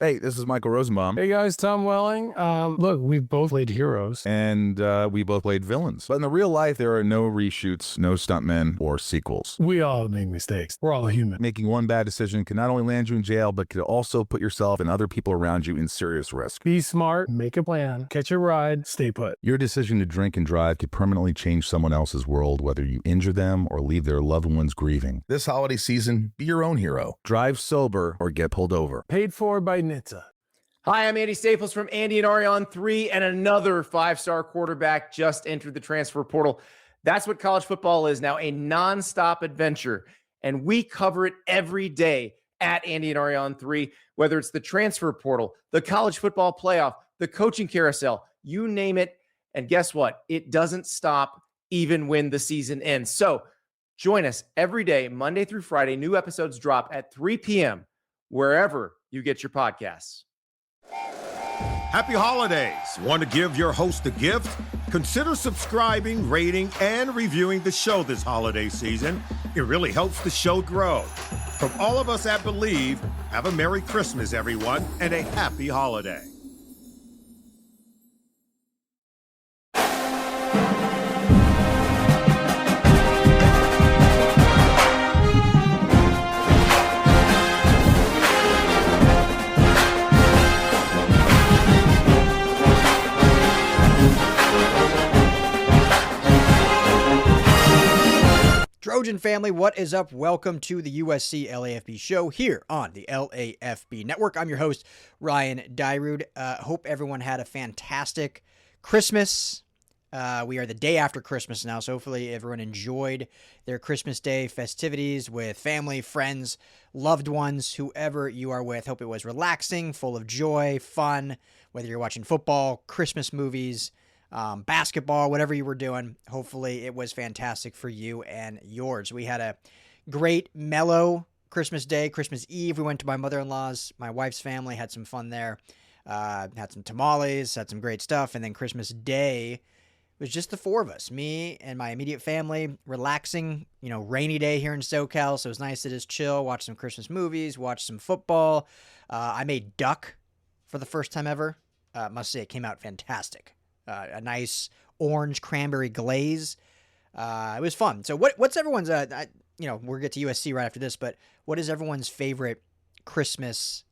Hey, this is Michael Rosenbaum. Hey guys, Tom Welling. Look, we've both played heroes. And we both played villains. But in the real life, there are no reshoots, no stuntmen, or sequels. We all make mistakes. We're all human. Making one bad decision can not only land you in jail, but could also put yourself and other people around you in serious risk. Be smart, make a plan, catch a ride, stay put. Your decision to drink and drive could permanently change someone else's world, whether you injure them or leave their loved ones grieving. This holiday season, be your own hero. Drive sober or get pulled over. Paid for by NHTSA. Hi, I'm Andy Staples from Andy and Ari on 3, and another five-star quarterback just entered the transfer portal. That's what college football is now, a nonstop adventure, and we cover it every day at Andy and Ari on 3, whether it's the transfer portal, the college football playoff, the coaching carousel, you name it, and guess what? It doesn't stop even when the season ends. So join us every day, Monday through Friday. New episodes drop at 3 p.m. wherever you get your podcasts. Happy holidays. Want to give your host a gift? Consider subscribing, rating, and reviewing the show this holiday season. It really helps the show grow. From all of us at Believe, have a Merry Christmas, everyone, and a happy holiday. Trojan family, what is up? Welcome to the USC LAFB show here on the LAFB network. I'm your host, Ryan Dyrud. Hope everyone had a fantastic Christmas. We are the day after Christmas now, so hopefully everyone enjoyed their Christmas Day festivities with family, friends, loved ones, whoever you are with. Hope it was relaxing, full of joy, fun, whether you're watching football, Christmas movies, basketball, whatever you were doing. Hopefully it was fantastic for you and yours. We had a great, mellow Christmas Day, Christmas Eve. We went to my mother-in-law's, my wife's family, had some fun there, had some tamales, had some great stuff. And then Christmas Day was just the four of us, me and my immediate family, relaxing, rainy day here in SoCal. So it was nice to just chill, watch some Christmas movies, watch some football. I made duck for the first time ever. Must say it came out fantastic. A nice orange cranberry glaze. It was fun. So what's everyone's, we'll get to USC right after this, but what is everyone's favorite Christmas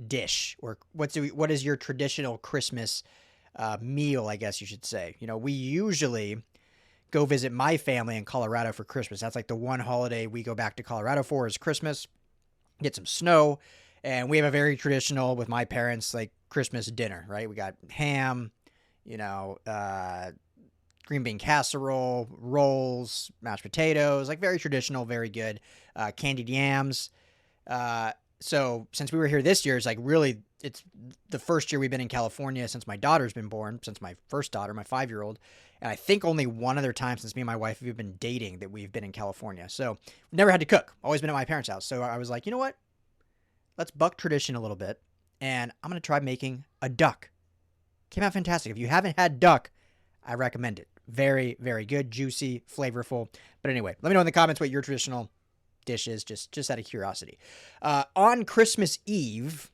dish? Or what is your traditional Christmas meal, I guess you should say? We usually go visit my family in Colorado for Christmas. That's like the one holiday we go back to Colorado for is Christmas. Get some snow. And we have a very traditional, with my parents, like Christmas dinner, right? We got ham, green bean casserole, rolls, mashed potatoes, like very traditional, very good, candied yams. So since we were here this year, it's like really, it's the first year we've been in California since my daughter's been born, since my first daughter, my 5-year-old. And I think only one other time since me and my wife have been dating that we've been in California. So we've never had to cook, always been at my parents' house. So I was like, you know what? Let's buck tradition a little bit. And I'm going to try making a duck. Came out fantastic. If you haven't had duck, I recommend it. Very, very good, juicy, flavorful. But anyway, let me know in the comments what your traditional dish is, just out of curiosity. On Christmas Eve,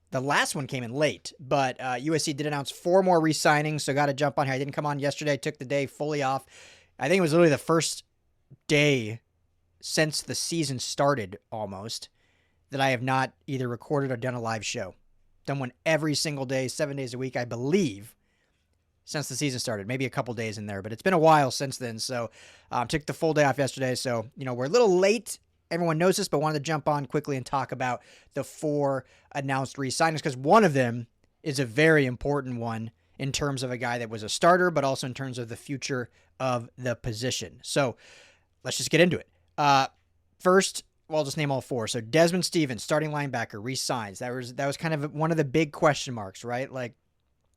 the last one came in late, but USC did announce 4 more re-signings, so got to jump on here. I didn't come on yesterday, took the day fully off. I think it was literally the first day since the season started almost that I have not either recorded or done a live show. Done one every single day, 7 days a week, I believe, since the season started. Maybe a couple days in there, but it's been a while since then. So took the full day off yesterday. So, we're a little late. Everyone knows this, but wanted to jump on quickly and talk about the 4 announced re-signings because one of them is a very important one in terms of a guy that was a starter, but also in terms of the future of the position. So let's just get into it. First, well, I'll just name all 4. So Desman Stephens, starting linebacker, re-signs. That was kind of one of the big question marks, right? Like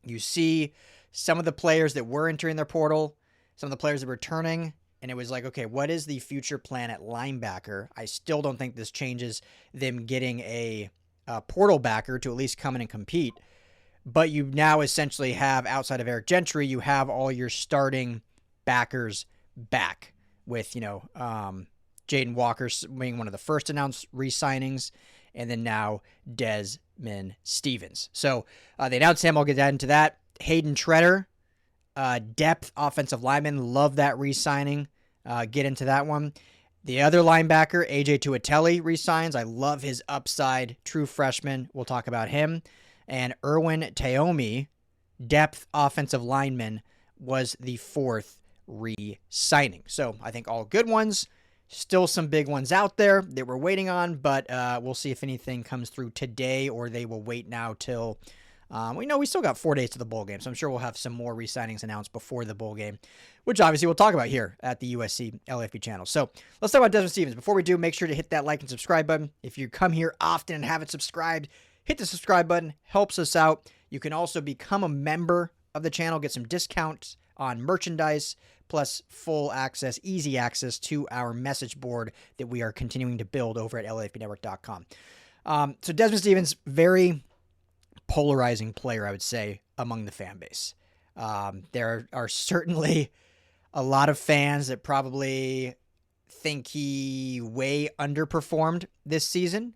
you see some of the players that were entering their portal, some of the players that were returning, and it was like, okay, what is the future plan at linebacker? I still don't think this changes them getting a portal backer to at least come in and compete. But you now essentially have, outside of Eric Gentry, you have all your starting backers back with, Jaden Walker being one of the first announced re-signings, and then now Des Desman Stephens. So they announced him. I'll get into that. Hayden Treter, depth offensive lineman. Love that re-signing. Get into that one. The other linebacker, AJ Tuitele, re-signs. I love his upside. True freshman. We'll talk about him. And Erwin Taomi, depth offensive lineman, was the fourth re-signing. So I think all good ones. Still some big ones out there that we're waiting on, but we'll see if anything comes through today or they will wait now till we know we still got 4 days to the bowl game, so I'm sure we'll have some more re-signings announced before the bowl game, which obviously we'll talk about here at the USC LAFB channel. So let's talk about Desman Stephens. Before we do, make sure to hit that like and subscribe button. If you come here often and haven't subscribed, hit the subscribe button. Helps us out. You can also become a member of the channel, get some discounts on merchandise, plus full access, easy access to our message board that we are continuing to build over at LAFBnetwork.com. So Desman Stephens, very polarizing player, I would say, among the fan base. There are certainly a lot of fans that probably think he way underperformed this season.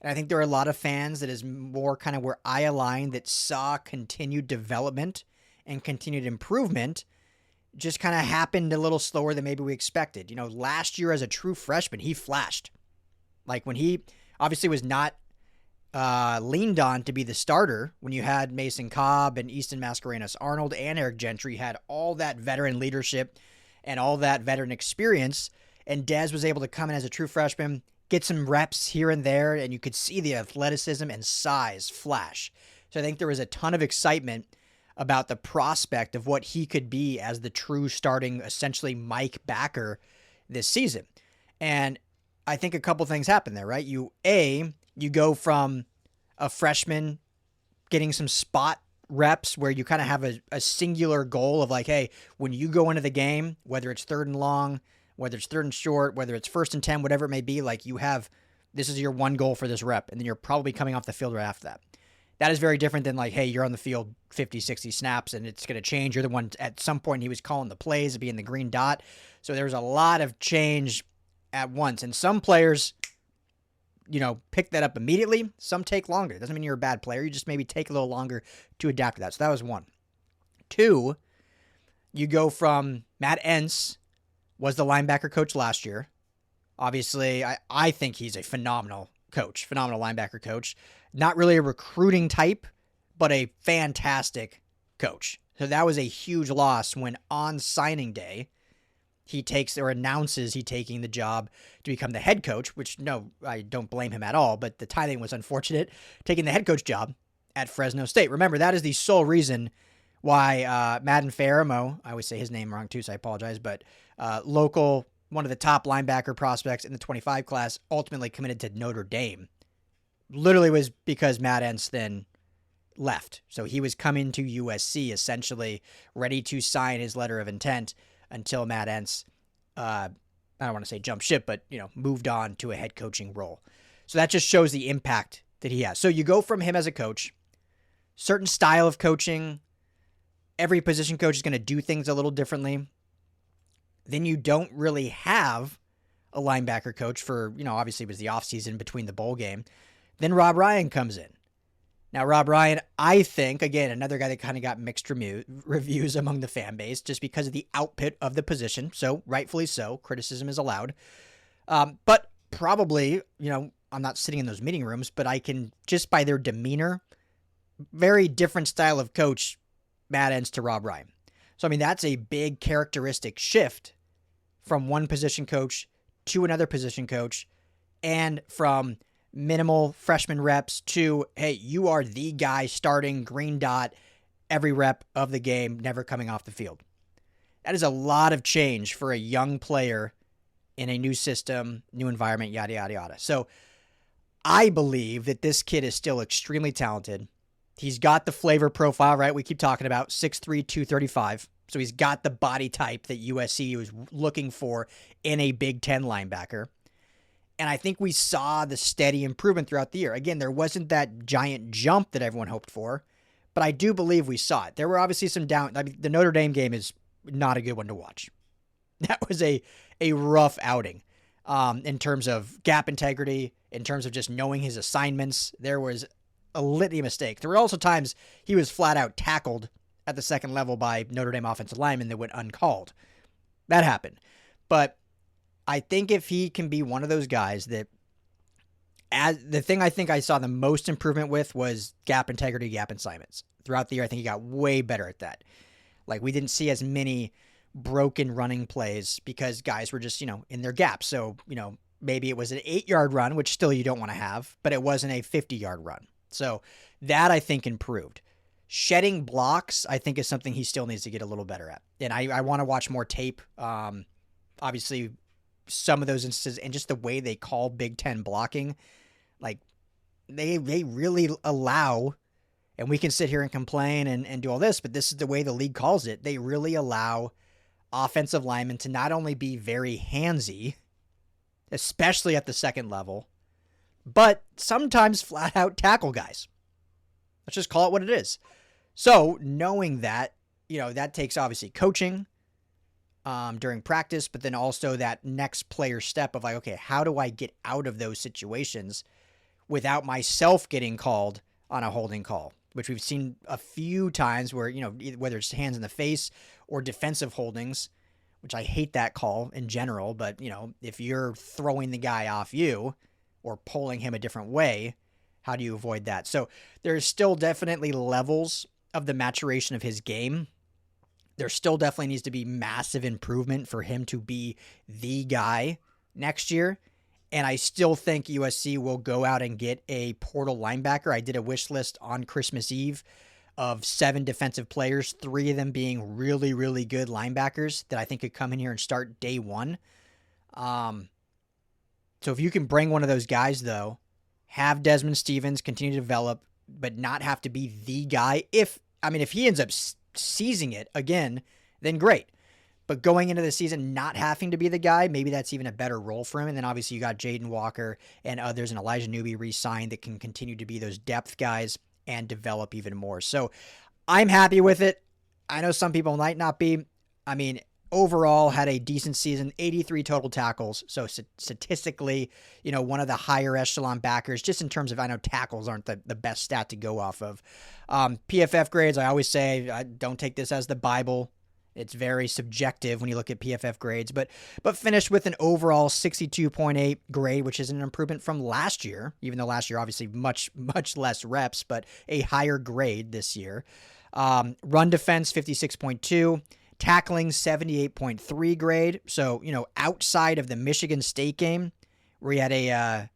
And I think there are a lot of fans that is more kind of where I align, that saw continued development and continued improvement, just kind of happened a little slower than maybe we expected. You know, last year as a true freshman, he flashed. Like when he obviously was not leaned on to be the starter, when you had Mason Cobb and Easton Mascarenas-Arnold and Eric Gentry had all that veteran leadership and all that veteran experience, and Dez was able to come in as a true freshman, get some reps here and there, and you could see the athleticism and size flash. So I think there was a ton of excitement about the prospect of what he could be as the true starting, essentially Mike backer this season. And I think a couple things happen there, right? You go from a freshman getting some spot reps where you kind of have a singular goal of like, hey, when you go into the game, whether it's third and long, whether it's third and short, whether it's 1st and 10, whatever it may be, like this is your one goal for this rep, and then you're probably coming off the field right after that. That is very different than like, hey, you're on the field 50, 60 snaps and it's going to change. You're the one at some point he was calling the plays, being the green dot. So there's a lot of change at once. And some players, pick that up immediately. Some take longer. It doesn't mean you're a bad player. You just maybe take a little longer to adapt to that. So that was one. 2, you go from Matt Entz was the linebacker coach last year. Obviously, I think he's a phenomenal linebacker coach. Not really a recruiting type, but a fantastic coach. So that was a huge loss when on signing day, he takes or announces he taking the job to become the head coach, which no, I don't blame him at all, but the timing was unfortunate, taking the head coach job at Fresno State. Remember, that is the sole reason why Madden Ferramo, I always say his name wrong too, so I apologize, but local, one of the top linebacker prospects in the 25 class, ultimately committed to Notre Dame. Literally was because Matt Entz then left. So he was coming to USC essentially ready to sign his letter of intent until Matt Entz, I don't want to say jump ship, but, moved on to a head coaching role. So that just shows the impact that he has. So you go from him as a coach, certain style of coaching, every position coach is going to do things a little differently. Then you don't really have a linebacker coach for, obviously it was the offseason between the bowl game. Then Rob Ryan comes in. Now, Rob Ryan, I think, again, another guy that kind of got mixed reviews among the fan base just because of the output of the position. So rightfully so, criticism is allowed. But probably, I'm not sitting in those meeting rooms, but I can, just by their demeanor, very different style of coach, Matt Entz to Rob Ryan. So, that's a big characteristic shift from one position coach to another position coach, and from minimal freshman reps to, hey, you are the guy starting green dot every rep of the game, never coming off the field. That is a lot of change for a young player in a new system, new environment, yada, yada, yada. So I believe that this kid is still extremely talented. He's got the flavor profile, right? We keep talking about 6'3", 235. So he's got the body type that USC was looking for in a Big Ten linebacker. And I think we saw the steady improvement throughout the year. Again, there wasn't that giant jump that everyone hoped for, but I do believe we saw it. There were obviously some the Notre Dame game is not a good one to watch. That was a rough outing in terms of gap integrity, in terms of just knowing his assignments. There was a litany of mistakes. There were also times he was flat out tackled at the second level by Notre Dame offensive linemen that went uncalled. That happened. But I think if he can be one of those guys that, the thing I think I saw the most improvement with was gap integrity, gap assignments. Throughout the year, I think he got way better at that. Like, we didn't see as many broken running plays because guys were just, in their gaps. So, maybe it was an 8-yard run, which still you don't want to have, but it wasn't a 50-yard run. So that I think improved. Shedding blocks, I think, is something he still needs to get a little better at. And I want to watch more tape. Obviously, some of those instances and just the way they call Big Ten blocking, like they really allow, and we can sit here and complain and do all this, but this is the way the league calls it. They really allow offensive linemen to not only be very handsy, especially at the second level, but sometimes flat out tackle guys. Let's just call it what it is. So knowing that, that takes obviously coaching during practice, but then also that next player step of like, okay, how do I get out of those situations without myself getting called on a holding call, which we've seen a few times where, whether it's hands in the face or defensive holdings, which I hate that call in general, but, if you're throwing the guy off you or pulling him a different way, how do you avoid that? So there's still definitely levels of the maturation of his game. There still definitely needs to be massive improvement for him to be the guy next year. And I still think USC will go out and get a portal linebacker. I did a wish list on Christmas Eve of 7 defensive players, 3 of them being really, really good linebackers that I think could come in here and start day one. So if you can bring one of those guys, though, have Desman Stephens continue to develop, but not have to be the guy. If he ends up seizing it again, then great. But going into the season not having to be the guy, maybe that's even a better role for him. And then obviously you got Jaden Walker and others, and Elijah Newby re-signed that can continue to be those depth guys and develop even more. So I'm happy with it. I know some people might not be. Overall had a decent season, 83 total tackles. So statistically, one of the higher echelon backers, just in terms of, I know tackles aren't the best stat to go off of. PFF grades, I always say, I don't take this as the Bible. It's very subjective when you look at PFF grades, but finished with an overall 62.8 grade, which is an improvement from last year, even though last year obviously much less reps, but a higher grade this year. Run defense 56.2, tackling 78.3 grade. So, outside of the Michigan State game where he had a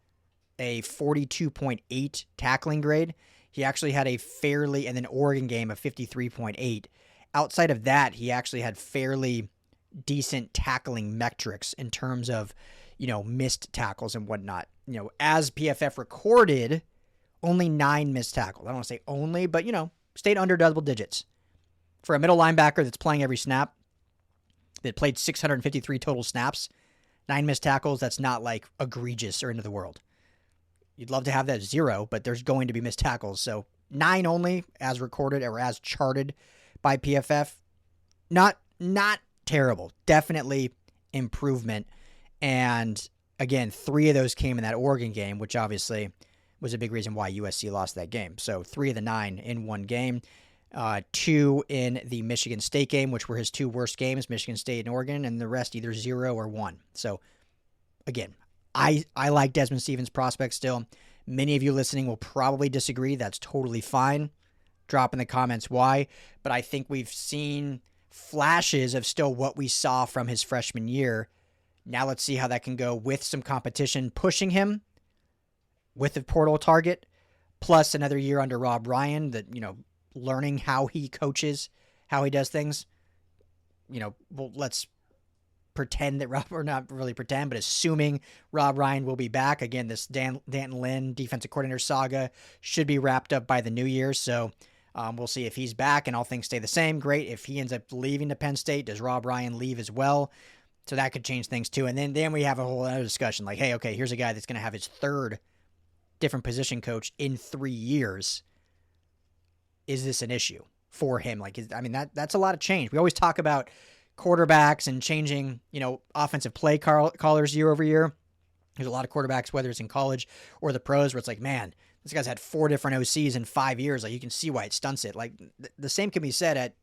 42.8 tackling grade, he actually had and then Oregon game of 53.8. Outside of that, he actually had fairly decent tackling metrics in terms of, missed tackles and whatnot. As PFF recorded, only 9 missed tackles. I don't want to say only, but, stayed under double digits. For a middle linebacker that's playing every snap, that played 653 total snaps, 9 missed tackles, that's not like egregious or end of the world. You'd love to have that 0, but there's going to be missed tackles. So 9 only as recorded or as charted by PFF. Not terrible. Definitely improvement. And again, 3 of those came in that Oregon game, which obviously was a big reason why USC lost that game. So 3 of the 9 in one game. 2 in the Michigan State game, which were his 2 worst games, Michigan State and Oregon, and the rest either 0 or 1. So again, I like Desman Stephens' prospects still. Many of you listening will probably disagree. That's totally fine. Drop in the comments why. But I think we've seen flashes of still what we saw from his freshman year. Now let's see how that can go with some competition pushing him with the portal target, plus another year under Rob Ryan that, learning how he coaches, how he does things. Let's pretend that or not really pretend, but assuming Rob Ryan will be back. Again, this Danton Lynn defensive coordinator saga should be wrapped up by the new year. So we'll see if he's back and all things stay the same. Great. If he ends up leaving to Penn State, does Rob Ryan leave as well? So that could change things too. And then we have a whole other discussion like, hey, okay, here's a guy that's going to have his 3rd different position coach in 3 years. Is this an issue for him? That's a lot of change. We always talk about quarterbacks and changing, offensive play callers year over year. There's a lot of quarterbacks, whether it's in college or the pros, where it's like, man, This guy's had 4 different OCs in 5 years. Like, you can see why it stunts it. Like, the same can be said at,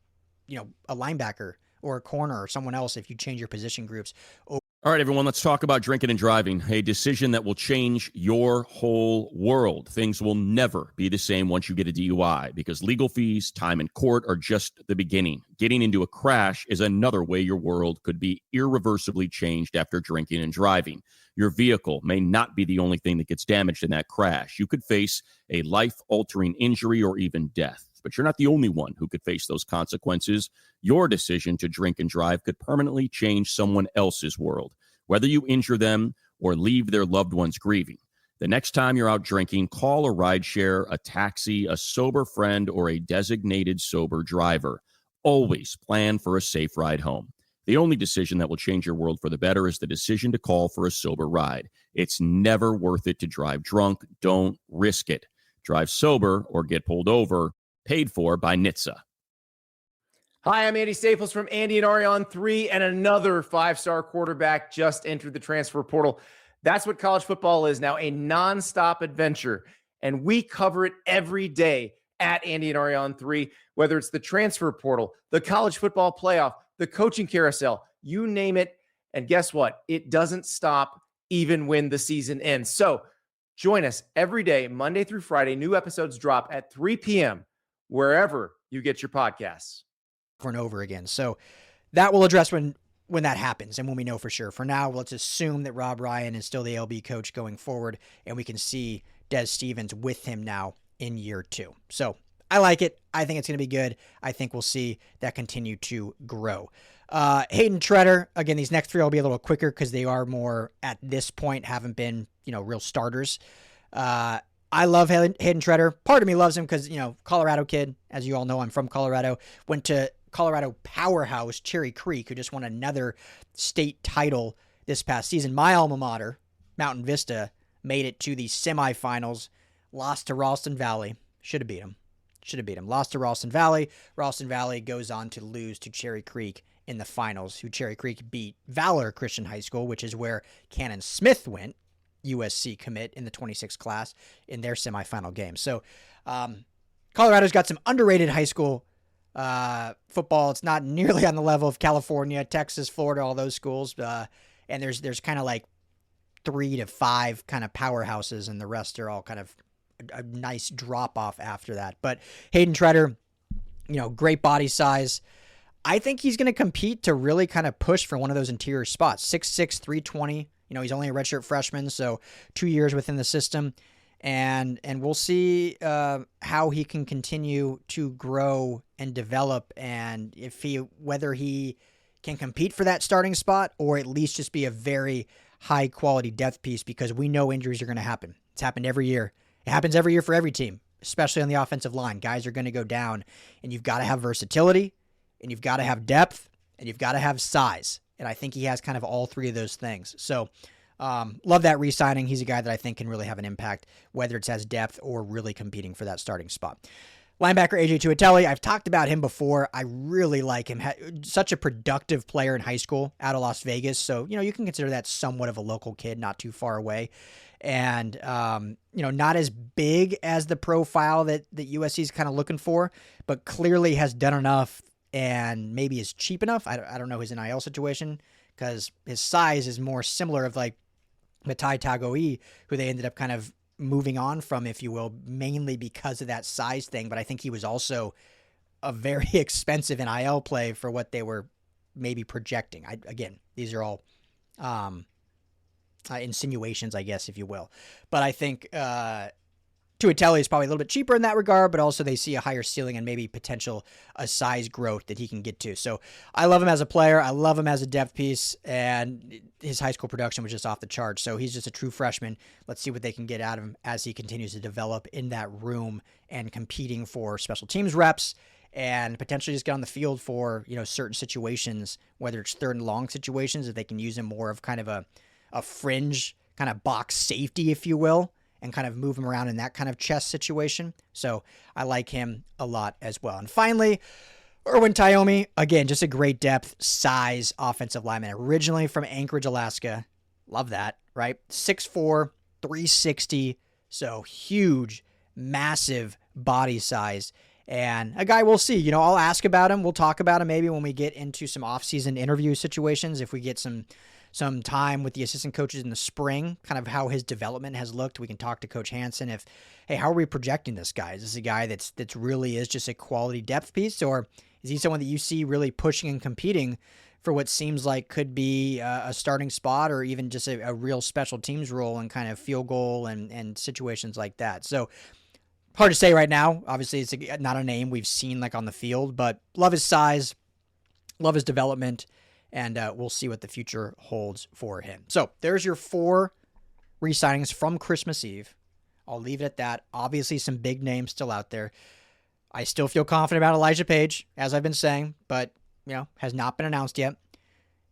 a linebacker or a corner or someone else if you change your position groups. All right, everyone, let's talk about drinking and driving, a decision that will change your whole world. Things will never be the same once you get a DUI because legal fees, time in court are just the beginning. Getting into a crash is another way your world could be irreversibly changed after drinking and driving. Your vehicle may not be the only thing that gets damaged in that crash. You could face a life-altering injury or even death. But you're not the only one who could face those consequences. Your decision to drink and drive could permanently change someone else's world, whether you injure them or leave their loved ones grieving. The next time you're out drinking, call a rideshare, a taxi, a sober friend, or a designated sober driver. Always plan for a safe ride home. The only decision that will change your world for the better is the decision to call for a sober ride. It's never worth it to drive drunk. Don't risk it. Drive sober or get pulled over. Paid for by NHTSA. Hi, I'm Andy Staples from Andy and Ari on 3, and another 5-star quarterback just entered the transfer portal. That's what college football is now, a nonstop adventure, and we cover it every day at Andy and Ari on 3, whether it's the transfer portal, the college football playoff, the coaching carousel, you name it, and guess what? It doesn't stop even when the season ends. So join us every day, Monday through Friday. New episodes drop at 3 p.m., wherever you get your podcasts. Over and over again. So that will address when that happens and when we know for sure. For now, let's assume that Rob Ryan is still the LB coach going forward, and we can see Des Stevens with him now in year 2. So I like it. I think it's going to be good. I think we'll see that continue to grow. Hayden Treter, again, these next 3 will be a little quicker because they are more, at this point, haven't been, real starters. I love Hayden Treter. Part of me loves him because, Colorado kid. As you all know, I'm from Colorado. Went to Colorado powerhouse Cherry Creek, who just won another state title this past season. My alma mater, Mountain Vista, made it to the semifinals. Lost to Ralston Valley. Should have beat him. Lost to Ralston Valley. Ralston Valley goes on to lose to Cherry Creek in the finals, who Cherry Creek beat Valor Christian High School, which is where Cannon Smith went. USC commit in the 26 class in their semifinal game. So Colorado's got some underrated high school football. It's not nearly on the level of California, Texas, Florida, all those schools. And there's kind of like 3 to 5 kind of powerhouses, and the rest are all kind of a nice drop off after that. But Hayden Treter, great body size. I think he's going to compete to really kind of push for one of those interior spots. 6'6", 320. He's only a redshirt freshman, so 2 years within the system. And we'll see how he can continue to grow and develop, and whether he can compete for that starting spot or at least just be a very high-quality depth piece, because we know injuries are going to happen. It's happened every year. It happens every year for every team, especially on the offensive line. Guys are going to go down, and you've got to have versatility, and you've got to have depth, and you've got to have size. And I think he has kind of all 3 of those things. So love that re-signing. He's a guy that I think can really have an impact, whether it's as depth or really competing for that starting spot. Linebacker AJ Tuitele, I've talked about him before. I really like him. Such a productive player in high school out of Las Vegas. So, you can consider that somewhat of a local kid, not too far away. And, not as big as the profile that USC is kind of looking for, but clearly has done enough and maybe is cheap enough. I don't know his NIL situation, because his size is more similar of like Matai Tagoe, who they ended up kind of moving on from, if you will, mainly because of that size thing. But I think he was also a very expensive NIL play for what they were maybe projecting. Again, these are all insinuations, I guess, if you will. But I think Tuitele is probably a little bit cheaper in that regard, but also they see a higher ceiling and maybe potential a size growth that he can get to. So I love him as a player. I love him as a depth piece, and his high school production was just off the charts. So he's just a true freshman. Let's see what they can get out of him as he continues to develop in that room and competing for special teams reps and potentially just get on the field for, certain situations, whether it's 3rd and long situations, if they can use him more of kind of a fringe kind of box safety, if you will, and kind of move him around in that kind of chess situation. So I like him a lot as well. And finally, Erwin Taomi, again, just a great depth, size, offensive lineman. Originally from Anchorage, Alaska. Love that, right? 6'4", 360. So huge massive body size. And a guy we'll see. I'll ask about him. We'll talk about him maybe when we get into some off-season interview situations, if we get some time with the assistant coaches in the spring, kind of how his development has looked. We can talk to Coach Hansen how are we projecting this guy? Is this a guy that's really is just a quality depth piece, or is he someone that you see really pushing and competing for what seems like could be a starting spot, or even just a real special teams role and kind of field goal and situations like that? So hard to say right now. Obviously, it's not a name we've seen like on the field, but love his size, love his development, and we'll see what the future holds for him. So there's your 4 re-signings from Christmas Eve. I'll leave it at that. Obviously, some big names still out there. I still feel confident about Elijah Page, as I've been saying, but has not been announced yet.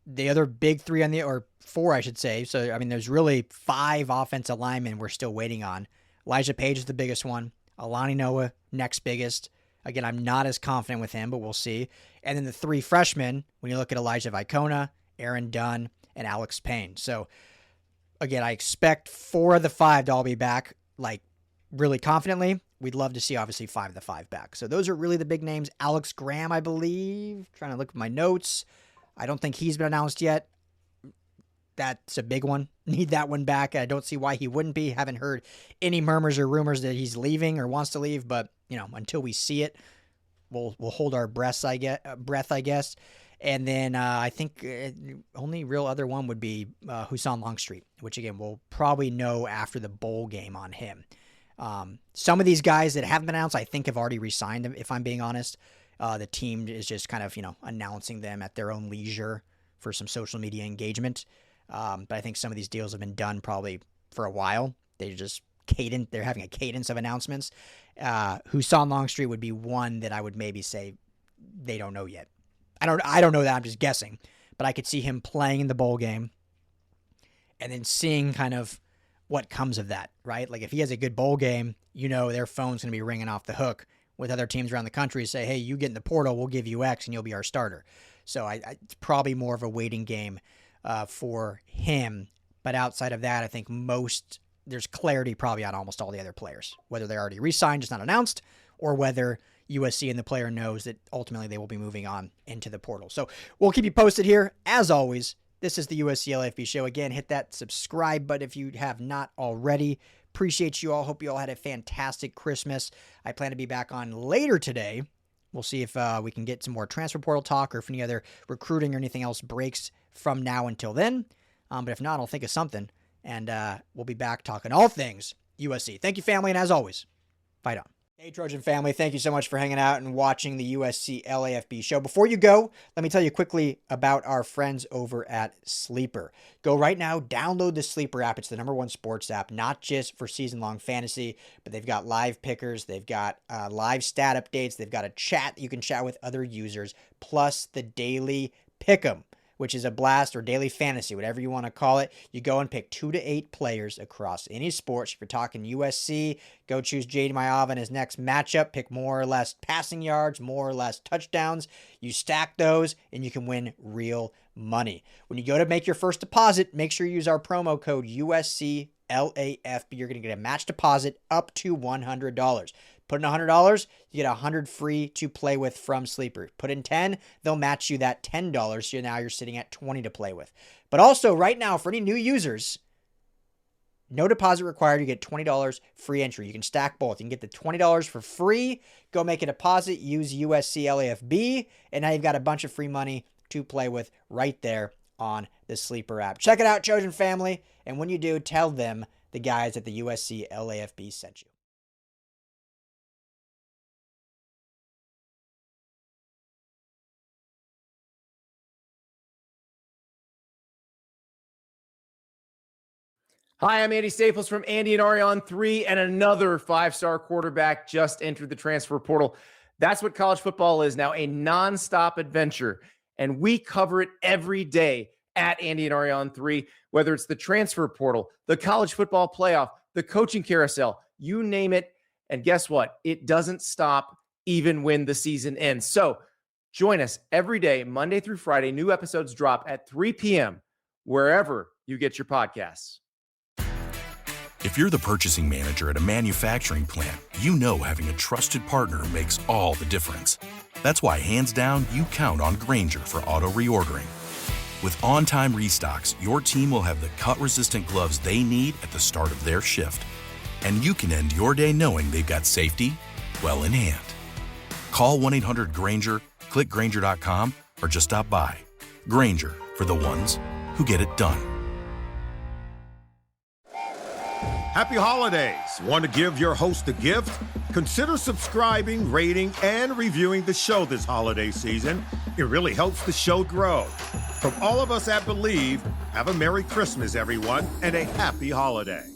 The other big 3 or 4, I should say. So, there's really 5 offensive linemen we're still waiting on. Elijah Page is the biggest one. Alani Noah, next biggest. Again, I'm not as confident with him, but we'll see. And then the 3 freshmen, when you look at Elijah Vicona, Aaron Dunn, and Alex Payne. So, again, I expect 4 of the 5 to all be back, really confidently. We'd love to see, obviously, 5 of the 5 back. So those are really the big names. Alex Graham, I believe. Trying to look at my notes. I don't think he's been announced yet. That's a big one. Need that one back. I don't see why he wouldn't be. Haven't heard any murmurs or rumors that he's leaving or wants to leave. But, until we see it, we'll hold our breath, I guess. And then I think only real other one would be Hussein Longstreet, which, again, we'll probably know after the bowl game on him. Some of these guys that haven't been announced, I think, have already re-signed them, if I'm being honest. The team is just kind of, announcing them at their own leisure for some social media engagement. But I think some of these deals have been done probably for a while. They're having a cadence of announcements. Hussein Longstreet would be one that I would maybe say they don't know yet. I don't know that. I'm just guessing, but I could see him playing in the bowl game and then seeing kind of what comes of that, right? Like if he has a good bowl game, their phone's going to be ringing off the hook with other teams around the country to say, hey, you get in the portal, we'll give you X and you'll be our starter. So it's probably more of a waiting game for him. But outside of that, I think there's clarity probably on almost all the other players, whether they're already re-signed, just not announced, or whether USC and the player knows that ultimately they will be moving on into the portal. So we'll keep you posted here. As always, this is the USC LAFB show. Again, hit that subscribe button if you have not already. Appreciate you all. Hope you all had a fantastic Christmas. I plan to be back on later today. We'll see if we can get some more transfer portal talk or if any other recruiting or anything else breaks from now until then. But if not, I'll think of something. And we'll be back talking all things USC. Thank you, family. And as always, fight on. Hey, Trojan family, thank you so much for hanging out and watching the USC LAFB show. Before you go, let me tell you quickly about our friends over at Sleeper. Go right now, download the Sleeper app. It's the #1 sports app, not just for season-long fantasy, but they've got live pickers, they've got live stat updates, they've got a chat that you can chat with other users, plus the daily pick'em, which is a blast, or daily fantasy, whatever you want to call it. You go and pick 2 to 8 players across any sports. If you're talking USC, go choose J.D. Maiava in his next matchup. Pick more or less passing yards, more or less touchdowns. You stack those, and you can win real money. When you go to make your first deposit, make sure you use our promo code USCLAFB. You're going to get a match deposit up to $100. Put in $100, you get $100 free to play with from Sleeper. Put in $10, they'll match you that $10, so now you're sitting at $20 to play with. But also, right now, for any new users, no deposit required. You get $20 free entry. You can stack both. You can get the $20 for free. Go make a deposit. Use USC LAFB, and now you've got a bunch of free money to play with right there on the Sleeper app. Check it out, Trojan family, and when you do, tell them the guys at the USC LAFB sent you. Hi, I'm Andy Staples from Andy and Ari on 3, and another 5-star quarterback just entered the transfer portal. That's what college football is now, a nonstop adventure, and we cover it every day at Andy and Ari on 3, whether it's the transfer portal, the college football playoff, the coaching carousel, you name it, and guess what? It doesn't stop even when the season ends. So join us every day, Monday through Friday. New episodes drop at 3 p.m. wherever you get your podcasts. If you're the purchasing manager at a manufacturing plant, you know having a trusted partner makes all the difference. That's why, hands down, you count on Grainger for auto reordering. With on-time restocks, your team will have the cut-resistant gloves they need at the start of their shift. And you can end your day knowing they've got safety well in hand. Call 1-800-GRAINGER, click Grainger.com, or just stop by. Grainger, for the ones who get it done. Happy holidays. Want to give your host a gift? Consider subscribing, rating, and reviewing the show this holiday season. It really helps the show grow. From all of us at Believe, have a Merry Christmas, everyone, and a happy holiday.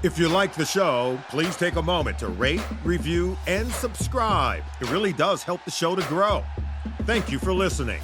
If you like the show, please take a moment to rate, review, and subscribe. It really does help the show to grow. Thank you for listening.